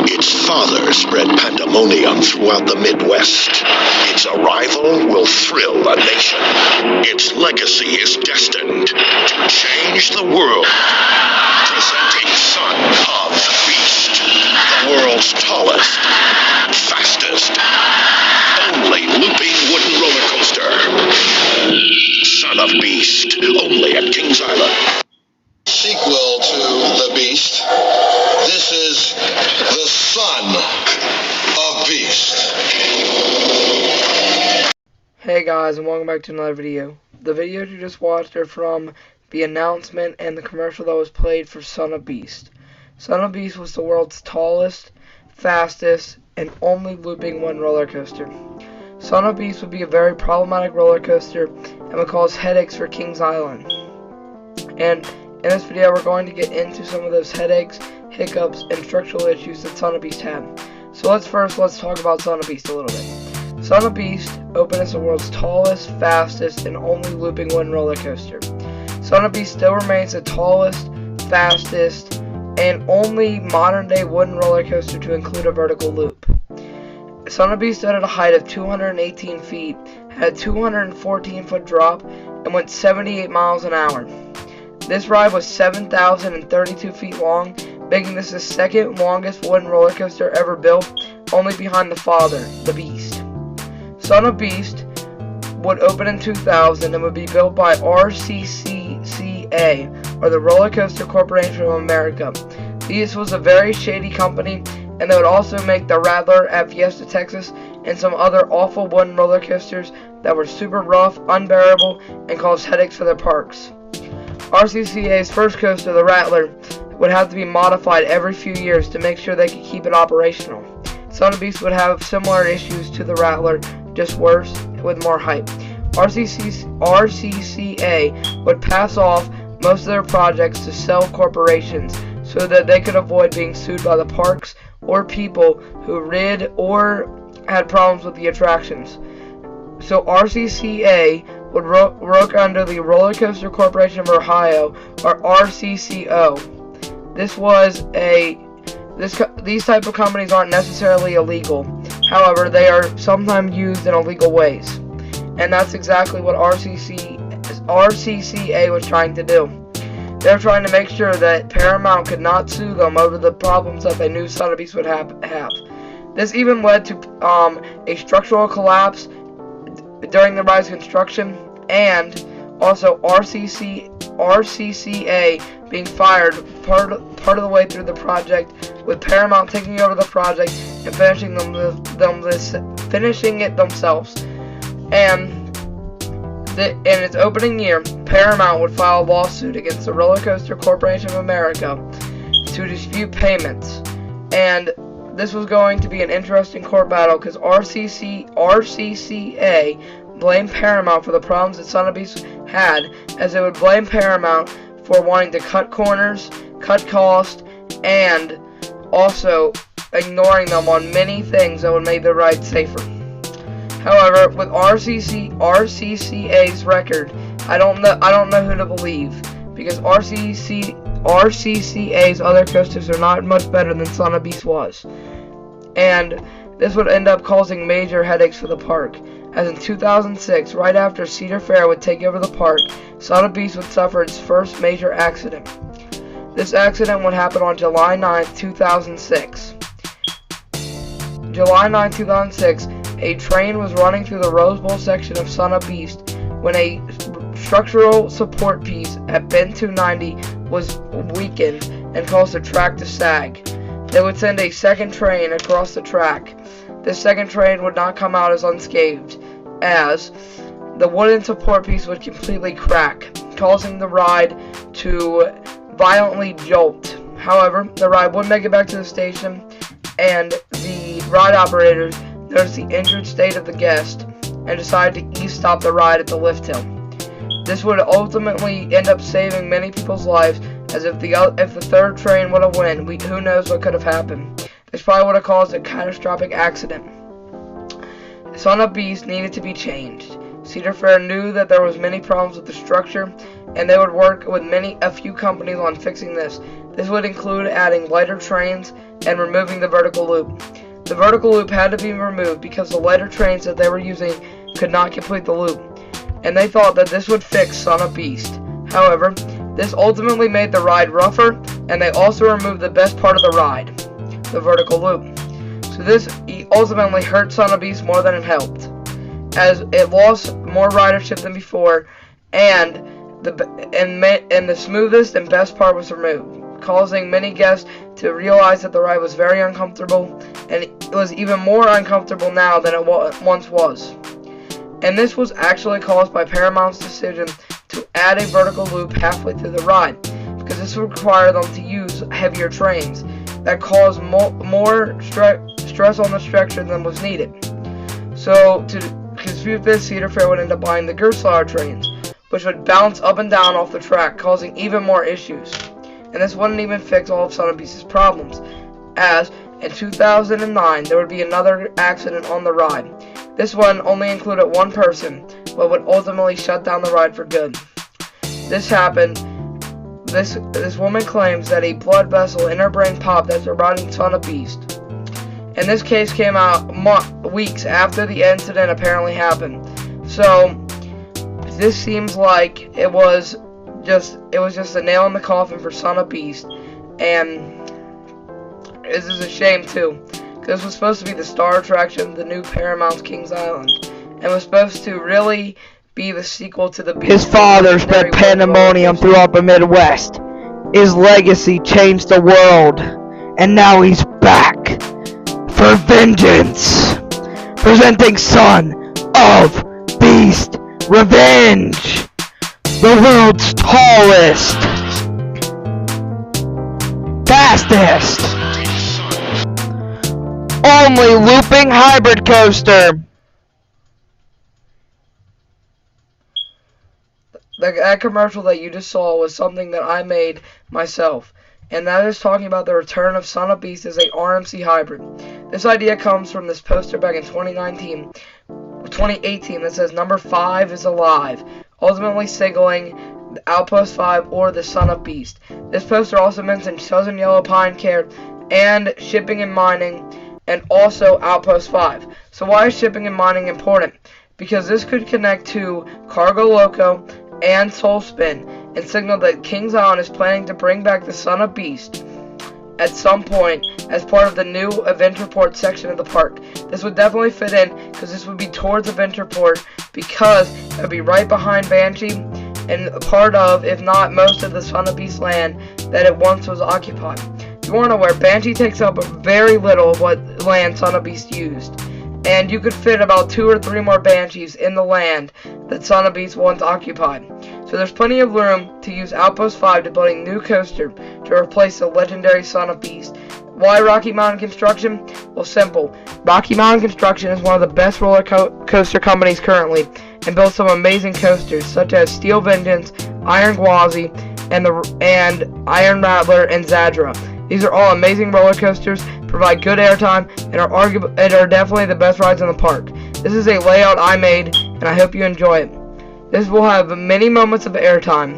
Its father spread pandemonium throughout the Midwest. Its arrival will thrill a nation. Its legacy is destined to change the world. Presenting Son of the Beast, the world's tallest, fastest, only looping wooden roller coaster. Son of Beast, only at Kings Island. Sequel to The Beast. This is the Son of Beast. Hey guys, and welcome back to another video. The videos you just watched are from the announcement and the commercial that was played for Son of Beast. Son of Beast was the world's tallest, fastest, and only looping one roller coaster. Son of Beast would be a very problematic roller coaster and would cause headaches for Kings Island. And in this video, we're going to get into some of those headaches, hiccups, and structural issues that Son of Beast had. So let's talk about Son of Beast a little bit. Son of Beast opened as the world's tallest, fastest, and only looping one roller coaster. Son of Beast still remains the tallest, fastest, and only modern-day wooden roller coaster to include a vertical loop. Son of Beast stood at a height of 218 feet, had a 214-foot drop, and went 78 miles an hour. This ride was 7,032 feet long, making this the second longest wooden roller coaster ever built, only behind the father, the Beast. Son of Beast would open in 2000 and would be built by RCCA, or the Roller Coaster Corporation of America. This was a very shady company, and they would also make the Rattler at Fiesta, Texas, and some other awful wooden roller coasters that were super rough, unbearable, and caused headaches for their parks. RCCA's first coaster, the Rattler, would have to be modified every few years to make sure they could keep it operational. Son of Beast would have similar issues to the Rattler, just worse, with more hype. RCCA would pass off most of their projects to cell corporations so that they could avoid being sued by the parks or people who rid or had problems with the attractions. So RCCA would work under the Roller Coaster Corporation of Ohio, or RCCO. These type of companies aren't necessarily illegal. However, they are sometimes used in illegal ways. And that's exactly what RCCA was trying to do. They're trying to make sure that Paramount could not sue them over the problems that they knew Son of Beast would have. This even led to a structural collapse during the ride's construction, and also RCCA being fired part of the way through the project, with Paramount taking over the project and finishing it themselves. And in its opening year, Paramount would file a lawsuit against the Roller Coaster Corporation of America to dispute payments. And this was going to be an interesting court battle because RCCA blamed Paramount for the problems that Son of Beast had, as they would blame Paramount for wanting to cut corners, cut costs, and also ignoring them on many things that would make the ride safer. However, with RCCA's record, I don't know who to believe, because RCCA's other coasters are not much better than Son of Beast was. And this would end up causing major headaches for the park, as in 2006, right after Cedar Fair would take over the park, Son of Beast would suffer its first major accident. This accident would happen on July 9th, 2006. July 9th, 2006, a train was running through the Rose Bowl section of Son of Beast when a structural support piece at bend 290 was weakened and caused the track to sag. They would send a second train across the track. This second train would not come out as unscathed, as the wooden support piece would completely crack, causing the ride to violently jolt. However, the ride would make it back to the station, and the ride operators noticed the injured state of the guest and decided to stop the ride at the lift hill. This would ultimately end up saving many people's lives, as if the third train would have won, who knows what could have happened. This probably would have caused a catastrophic accident. Son of Beast needed to be changed. Cedar Fair knew that there was many problems with the structure, and they would work with a few companies on fixing this. This would include adding lighter trains and removing the vertical loop. The vertical loop had to be removed because the lighter trains that they were using could not complete the loop, and they thought that this would fix Son of Beast. However, this ultimately made the ride rougher, and they also removed the best part of the ride, the vertical loop. So this ultimately hurt Son of Beast more than it helped, as it lost more ridership than before, and the smoothest and best part was removed, causing many guests to realize that the ride was very uncomfortable, and it was even more uncomfortable now than it once was. And this was actually caused by Paramount's decision to add a vertical loop halfway through the ride, because this would require them to use heavier trains that caused more stress on the structure than was needed. So to dispute this, Cedar Fair would end up buying the Gerstlauer trains, which would bounce up and down off the track, causing even more issues. And this wouldn't even fix all of Son of Beast's problems, as in 2009 there would be another accident on the ride. This one only included one person, but would ultimately shut down the ride for good. This happened. This woman claims that a blood vessel in her brain popped after riding Son of Beast. And this case came out weeks after the incident apparently happened. So this seems like it was just a nail in the coffin for Son of Beast, and this is a shame too. This was supposed to be the star attraction of the new Paramount's Kings Island, and was supposed to really be the sequel to the Beast. His father spread pandemonium throughout the Midwest. His legacy changed the world, and now he's back for vengeance. Presenting Son of Beast Revenge, the world's tallest, fastest, only looping hybrid coaster. That commercial that you just saw was something that I made myself, and that is talking about the return of Son of Beast as a RMC hybrid. This idea comes from this poster back in 2018 that says number 5 is alive, ultimately signaling the Outpost 5 or the Son of Beast. This poster also mentions Southern Yellow Pine Care and shipping and mining, and also Outpost 5. So why is shipping and mining important? Because this could connect to Cargo Loco and Soul Spin, and signal that Kings Island is planning to bring back the Son of Beast at some point as part of the new Adventureport section of the park. This would definitely fit in, because this would be towards Adventureport, because it would be right behind Banshee and part of, if not most of, the Son of Beast land that it once was occupied. You aren't aware, Banshee takes up very little of what land Son of Beast used, and you could fit about 2 or 3 more Banshees in the land that Son of Beast once occupied. So there's plenty of room to use Outpost 5 to build a new coaster to replace the legendary Son of Beast. Why Rocky Mountain Construction? Well, simple. Rocky Mountain Construction is one of the best roller coaster companies currently, and builds some amazing coasters such as Steel Vengeance, Iron Gwazi, and Iron Rattler and Zadra. These are all amazing roller coasters, provide good airtime, and are definitely the best rides in the park. This is a layout I made, and I hope you enjoy it. This will have many moments of airtime,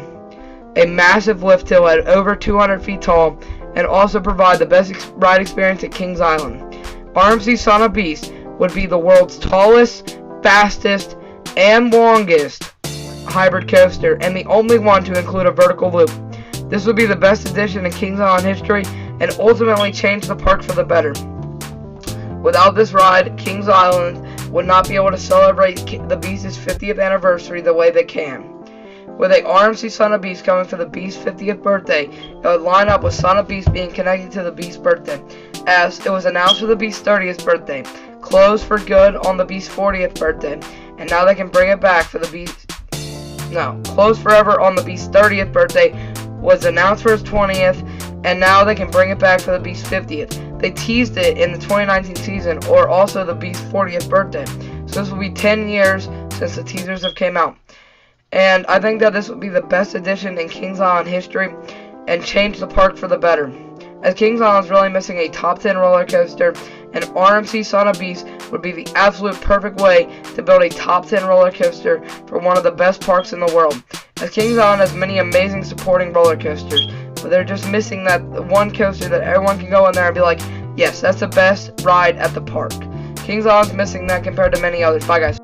a massive lift hill at over 200 feet tall, and also provide the best ride experience at Kings Island. RMC Son of Beast would be the world's tallest, fastest, and longest hybrid coaster, and the only one to include a vertical loop. This would be the best addition in Kings Island history, and ultimately change the park for the better. Without this ride, Kings Island would not be able to celebrate the Beast's 50th anniversary the way they can. With a RMC Son of Beast coming for the Beast's 50th birthday, it would line up with Son of Beast being connected to the Beast's birthday, as it was announced for the Beast's 30th birthday, closed for good on the Beast's 40th birthday, and now they can bring it back for the Beast. No, closed forever on the Beast's 30th birthday, was announced for his 20th, and now they can bring it back for the Beast's 50th. They teased it in the 2019 season, or also the Beast's 40th birthday. So this will be 10 years since the teasers have came out. And I think that this would be the best addition in Kings Island history, and change the park for the better. As Kings Island is really missing a top 10 roller coaster, and RMC Son of Beast would be the absolute perfect way to build a top 10 roller coaster for one of the best parks in the world. As Kings Island has many amazing supporting roller coasters, but they're just missing that one coaster that everyone can go in there and be like, yes, that's the best ride at the park. King's Island's missing that compared to many others. Bye, guys.